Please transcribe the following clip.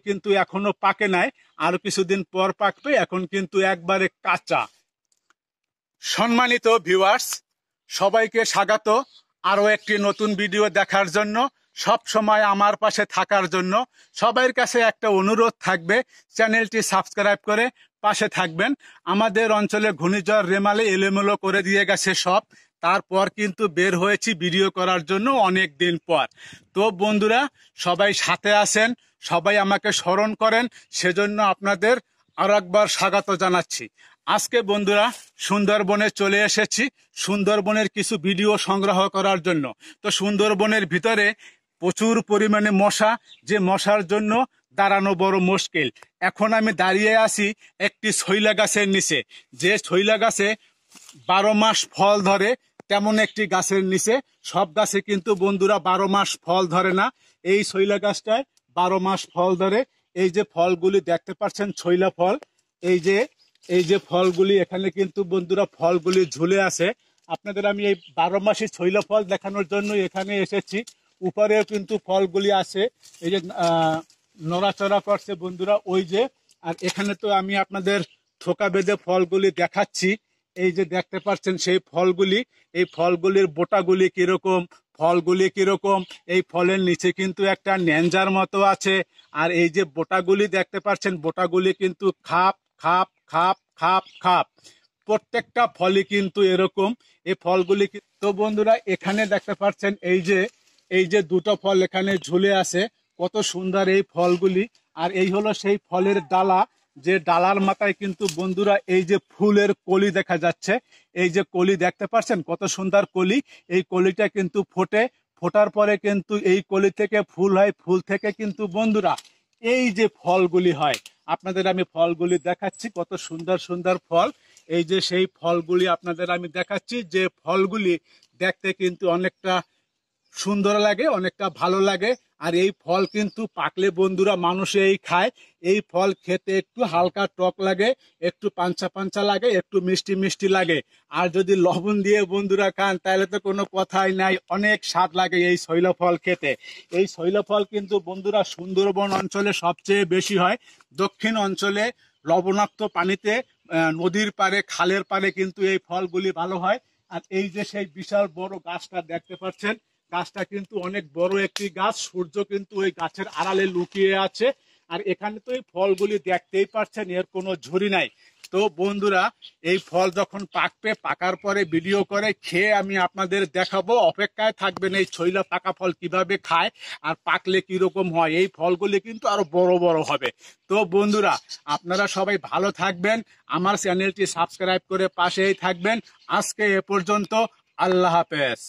কিন্তু এখনো পাকে নাই, আরো কিছুদিন পর পাকবে। এখন কিন্তু একবারে কাঁচা। সম্মানিত ভিউয়ার্স, সবাইকে স্বাগত আরো একটি নতুন ভিডিও দেখার জন্য, সব সময় আমার পাশে থাকার জন্য। সবার কাছে একটা অনুরোধ থাকবে, চ্যানেলটি সাবস্ক্রাইব করে পাশে থাকবেন। আমাদের অঞ্চলে ঘূর্ণিঝড় রেমালে এলোমেলো করে দিয়ে গেছে সব। তারপর কিন্তু বের হয়েছি ভিডিও করার জন্য অনেক দিন পর। তো বন্ধুরা, সবাই সাথে আছেন, সবাই আমাকে স্মরণ করেন, সেজন্য আপনাদের আর একবার স্বাগত জানাচ্ছি। আজকে বন্ধুরা সুন্দরবনে চলে এসেছি সুন্দরবনের কিছু ভিডিও সংগ্রহ করার জন্য। তো সুন্দরবনের ভিতরে প্রচুর পরিমাণে মশা, যে মশার জন্য দাঁড়ানো বড় মুশকিল। এখন আমি দাঁড়িয়ে আছি একটি শৈলা গাছের নিচে, যে শৈলা গাছে 12 মাস ফল ধরে, তেমন একটি গাছের নিচে। সব গাছে কিন্তু বন্ধুরা 12 মাস ফল ধরে না, এই শৈলা গাছটায় 12 মাস ফল ধরে। এই যে ফলগুলি দেখতে পাচ্ছেন শৈলা ফল, এই যে ফলগুলি এখানে কিন্তু বন্ধুরা ফলগুলি ঝুলে আছে। আপনাদের আমি এই 12 মাসি শৈলা ফল দেখানোর জন্য এখানে এসেছি। উপরেও কিন্তু ফলগুলি আছে, এই যে নড়াচড়া করছে বন্ধুরা, ওই যে। আর এখানে তো আমি আপনাদের থোকা বেঁধে ফলগুলি দেখাচ্ছি। এই যে দেখতে পাচ্ছেন সেই ফলগুলি, এই ফলগুলির বোটাগুলি কিরকম, ফলগুলি কিরকম। এই ফলের নিচে কিন্তু একটা ন্যাঞ্জার মতো আছে। আর এই যে বোটাগুলি দেখতে পাচ্ছেন, বোটাগুলি কিন্তু খাপ খাপ খাপ খাপ খাপ। প্রত্যেকটা ফলই কিন্তু এরকম। এই ফলগুলি তো বন্ধুরা এখানে দেখতে পাচ্ছেন, এই যে দুটো ফল এখানে ঝুলে আছে, কত সুন্দর এই ফলগুলি। আর এই হলো সেই ফলের ডালা, যে ডালার মাথায় কিন্তু বন্ধুরা এই যে ফুলের কলি দেখা যাচ্ছে। এই যে কলি দেখতে পাচ্ছেন, কত সুন্দর কলি। এই কলিটা কিন্তু ফোটার পরে কিন্তু এই কলি থেকে ফুল হয়, ফুল থেকে কিন্তু বন্ধুরা এই যে ফলগুলি হয়। আপনাদের আমি ফলগুলি দেখাচ্ছি, কত সুন্দর সুন্দর ফল। এই যে সেই ফলগুলি আপনাদের আমি দেখাচ্ছি, যে ফলগুলি দেখতে কিন্তু অনেকটা সুন্দর লাগে, অনেকটা ভালো লাগে। আর এই ফল কিন্তু পাকলে বন্ধুরা মানুষে এই খায়। এই ফল খেতে একটু হালকা টক লাগে, একটু পাঞ্চা পাঞ্চা লাগে, একটু মিষ্টি মিষ্টি লাগে। আর যদি লবণ দিয়ে বন্ধুরা খান তাহলে তো কোনো কথাই নাই, অনেক স্বাদ লাগে এই শৈল ফল খেতে। এই শৈল ফল কিন্তু বন্ধুরা সুন্দরবন অঞ্চলে সবচেয়ে বেশি হয়। দক্ষিণ অঞ্চলে লবণাক্ত পানিতে, নদীর পাড়ে, খালের পাড়ে কিন্তু এই ফলগুলি ভালো হয়। আর এই যে সেই বিশাল বড় গাছটা দেখতে পাচ্ছেন, গাছটা কিন্তু অনেক বড় একটি গাছ। সূর্য কিন্তু ওই গাছের আড়ালে লুকিয়ে আছে। আর এখানে তো এই ফলগুলি দেখতেই পাচ্ছেন, এর কোনো ঝুরি নাই। তো বন্ধুরা, এই ফল যখন পাকবে, পাকার পরে ভিডিও করে খেয়ে আমি আপনাদের দেখাবো। অপেক্ষায় থাকবেন এই শৈলা পাকা ফল কিভাবে খায় আর পাকলে কিরকম হয়। এই ফলগুলি কিন্তু আরো বড় বড় হবে। তো বন্ধুরা, আপনারা সবাই ভালো থাকবেন, আমার চ্যানেলটি সাবস্ক্রাইব করে পাশেই থাকবেন। আজকে এ পর্যন্ত, আল্লাহ হাফেজ।